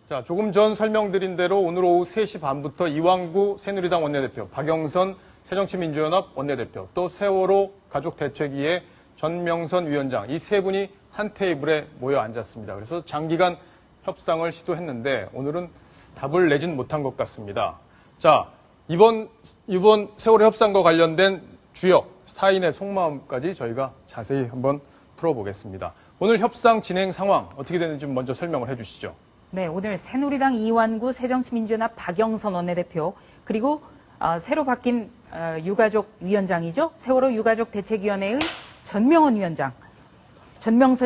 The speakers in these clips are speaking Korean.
자, 조금 전 설명드린 대로 오늘 오후 3시 반부터 이완구 새누리당 원내대표, 박영선 새정치민주연합 원내대표, 또 세월호 가족대책위의 전명선 위원장, 이 세 분이 한 테이블에 모여 앉았습니다. 그래서 장기간 협상을 시도했는데 오늘은 답을 내진 못한 것 같습니다. 자, 이번 세월호 협상과 관련된 주역, 사인의 속마음까지 저희가 자세히 한번 풀어보겠습니다. 오늘 협상 진행 상황 어떻게 되는지 먼저 설명을 해주시죠. 네, 오늘 새누리당 이완구 새정치민주연합 박영선 원내대표, 그리고 새로 바뀐 유가족 위원장이죠. 세월호 유가족 대책위원회의 전명선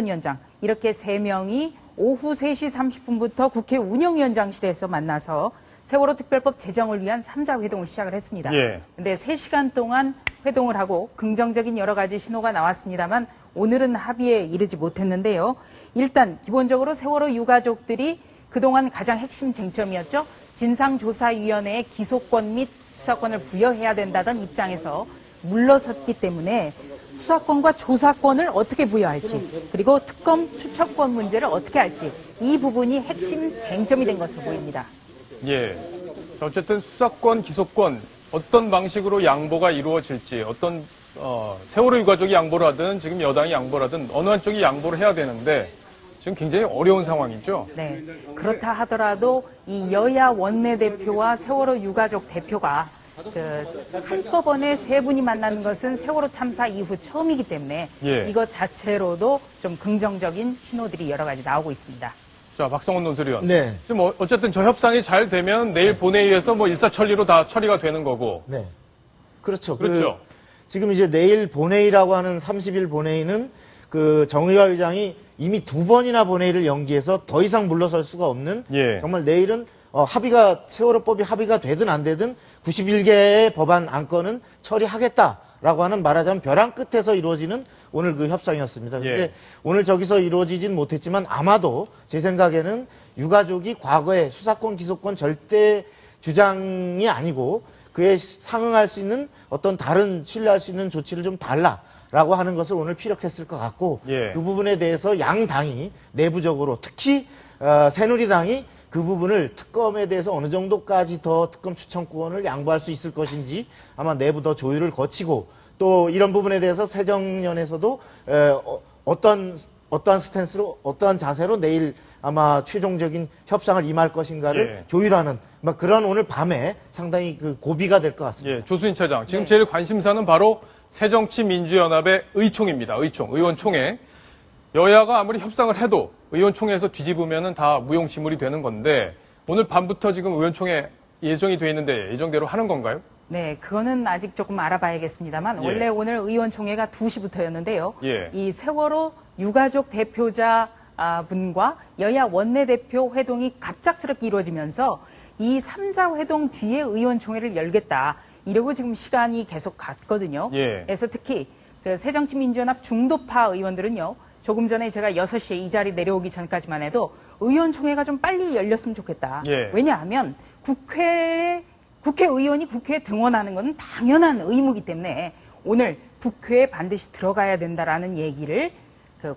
위원장, 이렇게 세 명이 오후 3시 30분부터 국회 운영위원장실에서 만나서 세월호 특별법 제정을 위한 3자 회동을 시작을 했습니다. 근데 3시간 동안 회동을 하고 긍정적인 여러 가지 신호가 나왔습니다만 오늘은 합의에 이르지 못했는데요. 일단 기본적으로 세월호 유가족들이 그동안 가장 핵심 쟁점이었죠. 진상조사위원회에 기소권 및 수사권을 부여해야 된다던 입장에서 물러섰기 때문에 수사권과 조사권을 어떻게 부여할지, 그리고 특검 추천권 문제를 어떻게 할지, 이 부분이 핵심 쟁점이 된 것으로 보입니다. 예. 어쨌든 수사권, 기소권 어떤 방식으로 양보가 이루어질지, 어떤 세월호 유가족이 양보를 하든 지금 여당이 양보를 하든 어느 한쪽이 양보를 해야 되는데 지금 굉장히 어려운 상황이죠. 네. 그렇다 하더라도 이 여야 원내대표와 세월호 유가족 대표가 한꺼번에 세 분이 만나는 것은 세월호 참사 이후 처음이기 때문에 이것 자체로도 좀 긍정적인 신호들이 여러 가지 나오고 있습니다. 자, 박성원 논설위원. 네. 지금 어쨌든 저 협상이 잘 되면 내일 본회의에서 뭐 일사천리로 다 처리가 되는 거고. 네. 그렇죠. 그렇죠. 지금 이제 내일 본회의라고 하는 30일 본회의는 정의화 의장이 이미 2번이나 본회의를 연기해서 더 이상 물러설 수가 없는 정말 내일은 세월호법이 합의가 되든 안 되든 91개의 법안 안건은 처리하겠다라고 하는 말하자면 벼랑 끝에서 이루어지는 오늘 그 협상이었습니다. 근데 오늘 저기서 이루어지진 못했지만 아마도 제 생각에는 유가족이 과거에 수사권, 기소권 절대 주장이 아니고 그에 상응할 수 있는 어떤 다른 신뢰할 수 있는 조치를 좀 달라라고 하는 것을 오늘 피력했을 것 같고 그 부분에 대해서 양 당이 내부적으로 특히 새누리당이 그 부분을 특검에 대해서 어느 정도까지 더 특검 추천권을 양보할 수 있을 것인지 아마 내부 더 조율을 거치고 또 이런 부분에 대해서 새정연에서도 어떠한 스탠스로 어떠한 자세로 내일 아마 최종적인 협상을 임할 것인가를 조율하는 그런 오늘 밤에 상당히 고비가 될 것 같습니다. 조수진 차장, 지금 제일 관심사는 바로 새정치민주연합의 의총입니다. 의원총회. 여야가 아무리 협상을 해도 의원총회에서 뒤집으면 다 무용지물이 되는 건데 오늘 밤부터 지금 의원총회 예정이 돼 있는데 예정대로 하는 건가요? 네, 그거는 아직 조금 알아봐야겠습니다만 원래 오늘 의원총회가 2시부터였는데요. 이 세월호 유가족 대표자 분과 여야 원내대표 회동이 갑작스럽게 이루어지면서 이 3자 회동 뒤에 의원총회를 열겠다. 이러고 지금 시간이 계속 갔거든요. 그래서 특히 새정치민주연합 중도파 의원들은요. 조금 전에 제가 6시에 이 자리 내려오기 전까지만 해도 의원총회가 좀 빨리 열렸으면 좋겠다. 왜냐하면 국회의원이 국회에 등원하는 것은 당연한 의무이기 때문에 오늘 국회에 반드시 들어가야 된다라는 얘기를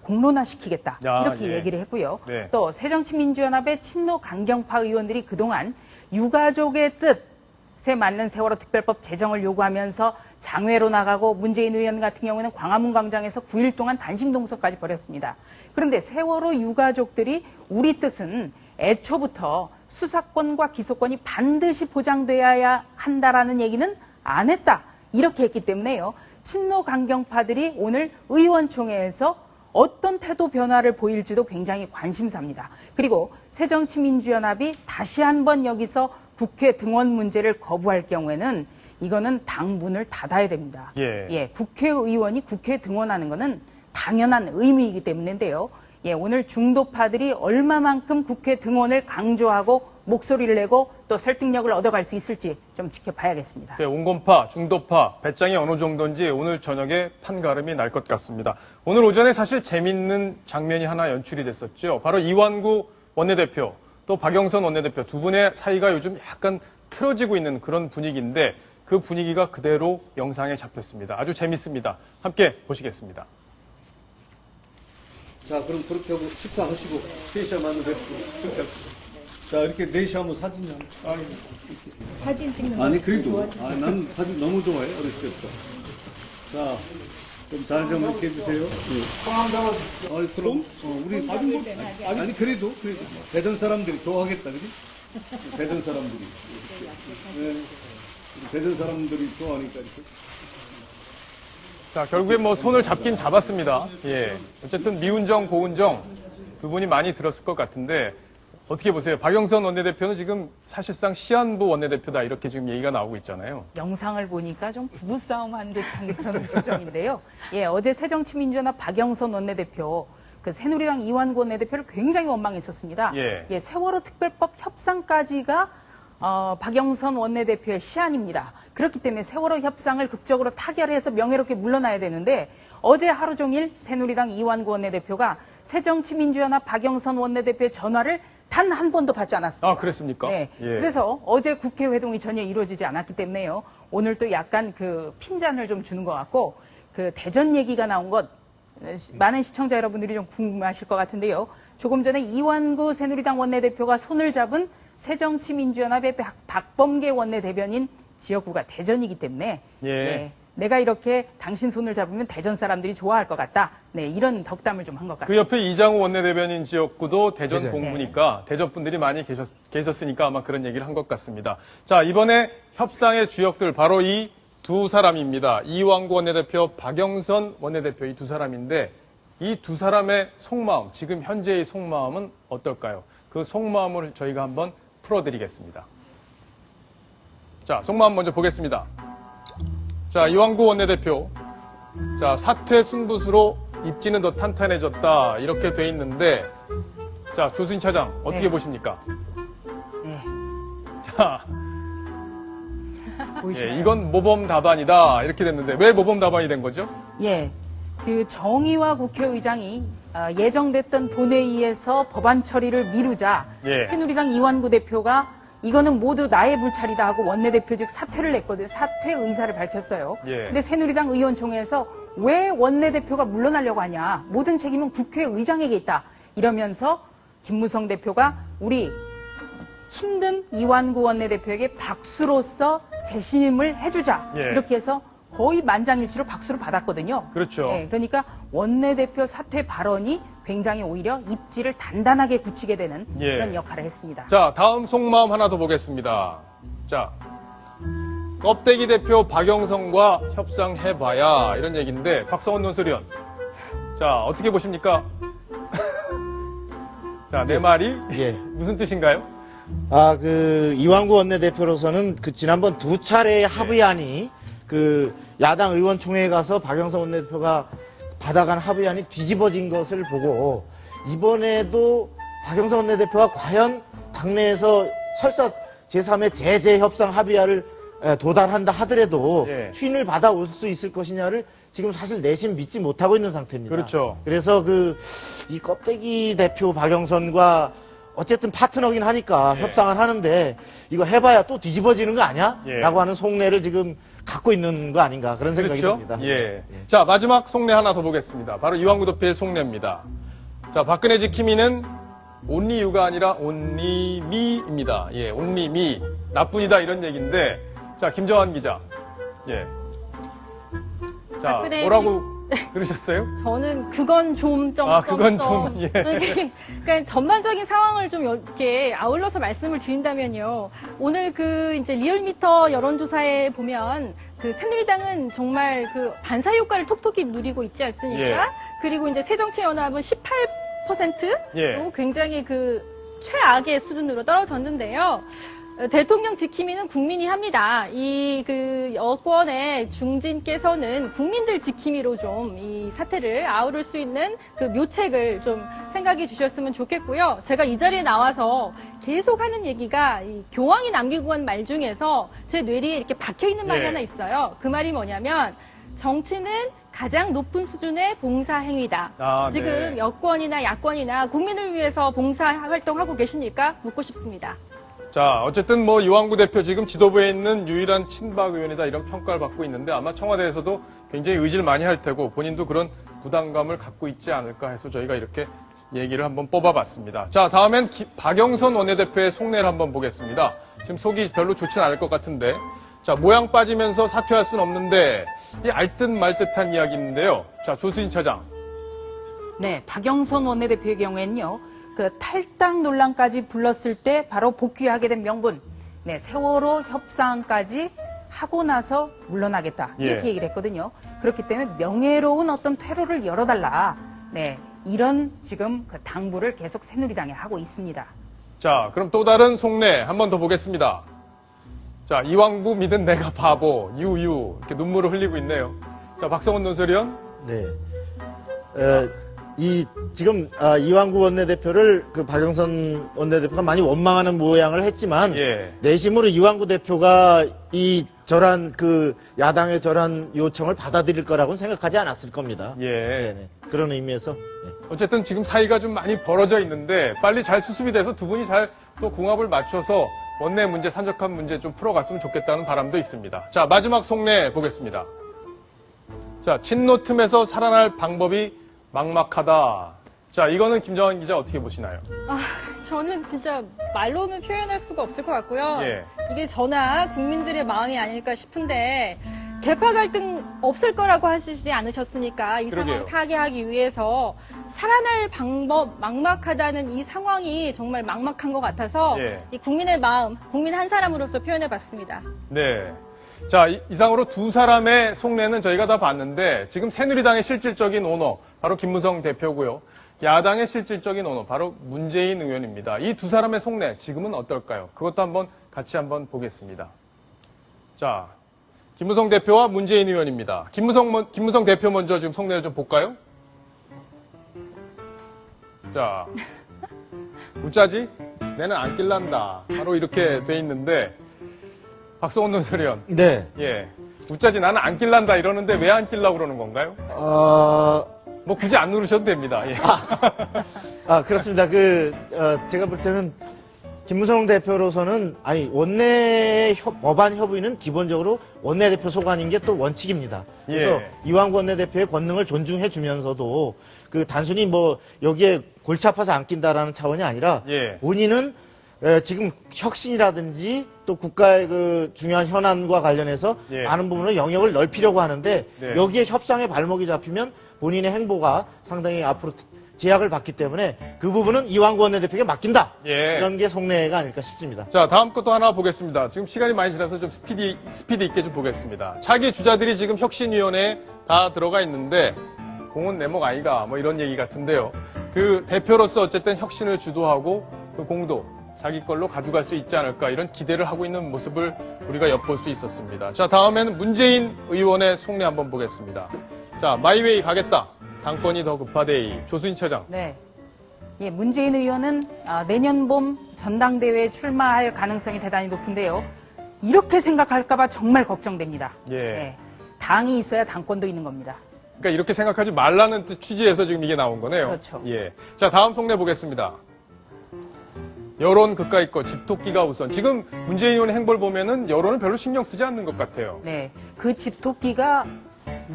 공론화시키겠다. 이렇게 얘기를 했고요. 또 새정치민주연합의 친노 강경파 의원들이 그동안 유가족의 뜻에 맞는 세월호 특별법 제정을 요구하면서 장외로 나가고 문재인 의원 같은 경우는 광화문 광장에서 9일 동안 단식 농성까지 벌였습니다. 그런데 세월호 유가족들이 우리 뜻은 애초부터 수사권과 기소권이 반드시 보장돼야 한다라는 얘기는 안 했다. 이렇게 했기 때문에요. 친노 강경파들이 오늘 의원총회에서 어떤 태도 변화를 보일지도 굉장히 관심사입니다. 그리고 새정치민주연합이 다시 한번 여기서 국회 등원 문제를 거부할 경우에는 이거는 당문을 닫아야 됩니다. 국회의원이 국회에 등원하는 것은 당연한 의미이기 때문인데요. 오늘 중도파들이 얼마만큼 국회 등원을 강조하고 목소리를 내고 또 설득력을 얻어갈 수 있을지 좀 지켜봐야겠습니다. 온건파, 중도파, 배짱이 어느 정도인지 오늘 저녁에 판가름이 날 것 같습니다. 오늘 오전에 사실 재밌는 장면이 하나 연출이 됐었죠. 바로 이완구 원내대표, 또 박영선 원내대표 두 분의 사이가 요즘 약간 틀어지고 있는 그런 분위기인데 그 분위기가 그대로 영상에 잡혔습니다. 아주 재밌습니다. 함께 보시겠습니다. 자, 그럼 그렇게 하고 식사하시고 3시간 만나 뵙고 그렇게 합시다. 자, 이렇게 넷이 한번 사진 좀. 사진 찍는 거 아니, 그래도. 난 사진 너무 좋아해, 어렸을 때부터. 자, 좀 잘 좀 이렇게 해주세요. 그럼, 우리 받은 거, 아니, 그래도. 대전 사람들이 좋아하겠다, 그지? 대전 사람들이. 네. 우리 대전 사람들이 좋아하니까, 이렇게. 자, 결국에 뭐 손을 잡긴 잡았습니다. 예. 어쨌든 미운정, 고운정 두 분이 많이 들었을 것 같은데, 어떻게 보세요? 박영선 원내대표는 지금 사실상 시한부 원내대표다 이렇게 지금 얘기가 나오고 있잖아요. 영상을 보니까 좀 부부싸움한 듯한 그런 표정인데요. 예, 어제 새정치민주연합 박영선 원내대표, 그 새누리당 이완구 원내대표를 굉장히 원망했었습니다. 예. 세월호 특별법 협상까지가 박영선 원내대표의 시한입니다. 그렇기 때문에 세월호 협상을 극적으로 타결해서 명예롭게 물러나야 되는데 어제 하루 종일 새누리당 이완구 원내대표가 새정치민주연합 박영선 원내대표의 전화를 단 한 번도 받지 않았습니다. 아, 그랬습니까? 네. 예. 그래서 어제 국회 회동이 전혀 이루어지지 않았기 때문에요. 오늘 또 약간 그 핀잔을 좀 주는 것 같고 그 대전 얘기가 나온 것 많은 시청자 여러분들이 좀 궁금하실 것 같은데요. 조금 전에 이완구 새누리당 원내대표가 손을 잡은 새정치민주연합의 박범계 원내대변인 지역구가 대전이기 때문에 예. 내가 이렇게 당신 손을 잡으면 대전 사람들이 좋아할 것 같다. 네, 이런 덕담을 좀 한 것 같아요. 그 옆에 이장우 원내대변인 지역구도 대전 그죠. 동구니까 대전 분들이 많이 계셨으니까 아마 그런 얘기를 한 것 같습니다. 자, 이번에 협상의 주역들 바로 이 두 사람입니다. 이완구 원내대표, 박영선 원내대표 이 두 사람인데 이 두 사람의 속마음, 지금 현재의 속마음은 어떨까요? 그 속마음을 저희가 한번 풀어드리겠습니다. 자, 속마음 먼저 보겠습니다. 자, 이완구 원내대표. 자, 사퇴 승부수로 입지는 더 탄탄해졌다. 이렇게 돼 있는데, 자, 조수진 차장, 어떻게 네. 보십니까? 네. 자, 보이시나요? 예, 이건 모범 답안이다. 이렇게 됐는데, 왜 모범 답안이 된 거죠? 예. 그 정의화 국회의장이 예정됐던 본회의에서 법안 처리를 미루자 예. 새누리당 이완구 대표가 이거는 모두 나의 불찰이다 하고 원내대표직 사퇴를 냈거든요. 사퇴 의사를 밝혔어요. 예. 근데 새누리당 의원총회에서 왜 원내대표가 물러나려고 하냐. 모든 책임은 국회의장에게 있다. 이러면서 김무성 대표가 우리 힘든 이완구 원내대표에게 박수로서 재심을 해주자. 예. 이렇게 해서 거의 만장일치로 박수를 받았거든요. 그렇죠. 네, 그러니까 원내대표 사퇴 발언이 굉장히 오히려 입지를 단단하게 굳히게 되는 예. 그런 역할을 했습니다. 자, 다음 속마음 하나 더 보겠습니다. 자, 껍데기 대표 박영선과 협상해봐야 이런 얘기인데, 박성원 논설위원. 자, 어떻게 보십니까? 자, 내 말이 예. 무슨 뜻인가요? 이완구 원내대표로서는 그 지난번 두 차례의 합의안이 그 야당 의원총회에 가서 박영선 원내대표가 받아간 합의안이 뒤집어진 것을 보고 이번에도 박영선 원내대표가 과연 당내에서 설사 제3의 제재 협상 합의안을 도달한다 하더라도 예. 휜을 받아올 수 있을 것이냐를 지금 사실 내심 믿지 못하고 있는 상태입니다. 그렇죠. 그래서 이 껍데기 대표 박영선과 어쨌든 파트너긴 하니까 예. 협상을 하는데 이거 해봐야 또 뒤집어지는 거 아니야? 예. 라고 하는 속내를 지금 갖고 있는 거 아닌가 그런 생각이 그렇죠? 듭니다. 예. 자, 마지막 속내 하나 더 보겠습니다. 바로 이완구 대표의 속내입니다. 자, 박근혜 지킴이는 온리 유가 아니라 온리 미입니다. 예, 온리 미. 나뿐이다 이런 얘기인데, 자, 김정환 기자. 예. 자, 박근혜 뭐라고 들으셨어요? 저는 그건 좀 그건 좀, 예. 그러니까 전반적인 상황을 좀 이렇게 아울러서 말씀을 드린다면요. 오늘 이제 리얼미터 여론조사에 보면 새누리당은 정말 반사 효과를 톡톡히 누리고 있지 않습니까? 예. 그리고 이제 새정치연합은 18%로 예. 굉장히 최악의 수준으로 떨어졌는데요. 대통령 지킴이는 국민이 합니다. 여권의 중진께서는 국민들 지킴이로 좀 이 사태를 아우를 수 있는 묘책을 좀 생각해 주셨으면 좋겠고요. 제가 이 자리에 나와서 계속 하는 얘기가 교황이 남기고 간 말 중에서 제 뇌리에 이렇게 박혀 있는 말이 예. 하나 있어요. 그 말이 뭐냐면 정치는 가장 높은 수준의 봉사 행위다. 지금 네. 여권이나 야권이나 국민을 위해서 봉사 활동하고 계십니까? 묻고 싶습니다. 자, 어쨌든 뭐 이왕구 대표 지금 지도부에 있는 유일한 친박 의원이다 이런 평가를 받고 있는데 아마 청와대에서도 굉장히 의지를 많이 할 테고 본인도 그런 부담감을 갖고 있지 않을까 해서 저희가 이렇게 얘기를 한번 뽑아봤습니다. 자, 다음엔 박영선 원내대표의 속내를 한번 보겠습니다. 지금 속이 별로 좋진 않을 것 같은데 자, 모양 빠지면서 사퇴할 수는 없는데 이 알듯 말듯한 이야기인데요. 자, 조수진 차장. 네, 박영선 원내대표의 경우에는요. 그 탈당 논란까지 불렀을 때 바로 복귀하게 된 명분, 네, 세월호 협상까지 하고 나서 물러나겠다 이렇게 얘기를 했거든요. 그렇기 때문에 명예로운 어떤 퇴로를 열어달라, 네, 이런 지금 그 당부를 계속 새누리당에 하고 있습니다. 자, 그럼 또 다른 속내 한 번 더 보겠습니다. 자, 이왕구 믿은 내가 바보, 유유 이렇게 눈물을 흘리고 있네요. 자, 박성훈 논설위원. 네. 지금 이왕구 원내대표를 그 박영선 원내대표가 많이 원망하는 모양을 했지만 내심으로 이왕구 대표가 저런 그 야당의 저런 요청을 받아들일 거라고는 생각하지 않았을 겁니다. 네네. 그런 의미에서 어쨌든 지금 사이가 좀 많이 벌어져 있는데 빨리 잘 수습이 돼서 두 분이 잘 또 궁합을 맞춰서 원내 문제, 산적한 문제 좀 풀어갔으면 좋겠다는 바람도 있습니다. 자, 마지막 속내 보겠습니다. 자, 친노 틈에서 살아날 방법이 막막하다. 자, 이거는 김정환 기자 어떻게 보시나요? 저는 진짜 말로는 표현할 수가 없을 것 같고요. 이게 저나 국민들의 마음이 아닐까 싶은데 개파 갈등 없을 거라고 하시지 않으셨으니까 이 상황 타개하기 위해서 살아날 방법 막막하다는 이 상황이 정말 막막한 것 같아서 이 국민의 마음, 국민 한 사람으로서 표현해봤습니다. 네. 자, 이상으로 두 사람의 속내는 저희가 다 봤는데 지금 새누리당의 실질적인 오너 바로 김무성 대표고요. 야당의 실질적인 오너 바로 문재인 의원입니다. 이 두 사람의 속내 지금은 어떨까요? 그것도 한번 같이 한번 보겠습니다. 자, 김무성 대표와 문재인 의원입니다. 김무성 대표 먼저 지금 속내를 좀 볼까요? 자, 웃자지? 내는 안 낄란다. 바로 이렇게 돼 있는데 박성훈 논설위원. 네. 웃자지 나는 안 낄란다 이러는데 왜 안 낄라고 그러는 건가요? 뭐 굳이 안 누르셔도 됩니다. 그렇습니다. 제가 볼 때는 김무성 대표로서는 원내 법안 협의는 기본적으로 원내대표 소관인 게 또 원칙입니다. 그래서 이왕구 원내대표의 권능을 존중해 주면서도 단순히 뭐 여기에 골치 아파서 안 낀다라는 차원이 아니라 본인은 지금 혁신이라든지 또 국가의 중요한 현안과 관련해서 많은 부분으로 영역을 넓히려고 하는데 여기에 협상의 발목이 잡히면 본인의 행보가 상당히 앞으로 제약을 받기 때문에 그 부분은 이왕구 원내대표에게 맡긴다. 이런 게 속내가 아닐까 싶습니다. 자, 다음 것도 하나 보겠습니다. 지금 시간이 많이 지나서 좀 스피드 있게 좀 보겠습니다. 차기 주자들이 지금 혁신위원회에 다 들어가 있는데 공은 내 목 아이가 뭐 이런 얘기 같은데요. 그 대표로서 어쨌든 혁신을 주도하고 그 공도 자기 걸로 가져갈 수 있지 않을까 이런 기대를 하고 있는 모습을 우리가 엿볼 수 있었습니다. 자, 다음에는 문재인 의원의 속내 한번 보겠습니다. 자, 마이웨이 가겠다. 당권이 더 급하대이. 조수진 차장. 네. 문재인 의원은 내년 봄 전당대회에 출마할 가능성이 대단히 높은데요. 이렇게 생각할까봐 정말 걱정됩니다. 당이 있어야 당권도 있는 겁니다. 그러니까 이렇게 생각하지 말라는 취지에서 지금 이게 나온 거네요. 그렇죠. 자, 다음 속내 보겠습니다. 여론 그까이 거 집토끼가 우선. 지금 문재인 의원의 행보를 보면은 여론을 별로 신경 쓰지 않는 것 같아요. 네. 그 집토끼가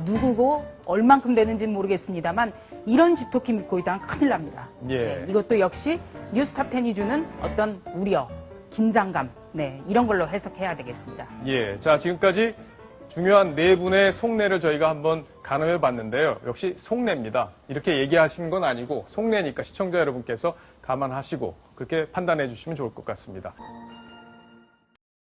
누구고 얼만큼 되는지는 모르겠습니다만 이런 집토끼 믿고 있다면 큰일 납니다. 이것도 역시 뉴스탑10이 주는 어떤 우려, 긴장감, 이런 걸로 해석해야 되겠습니다. 자, 지금까지 중요한 네 분의 속내를 저희가 한번 가늠해 봤는데요. 역시 속내입니다. 이렇게 얘기하신 건 아니고 속내니까 시청자 여러분께서 감안하시고 그렇게 판단해 주시면 좋을 것 같습니다.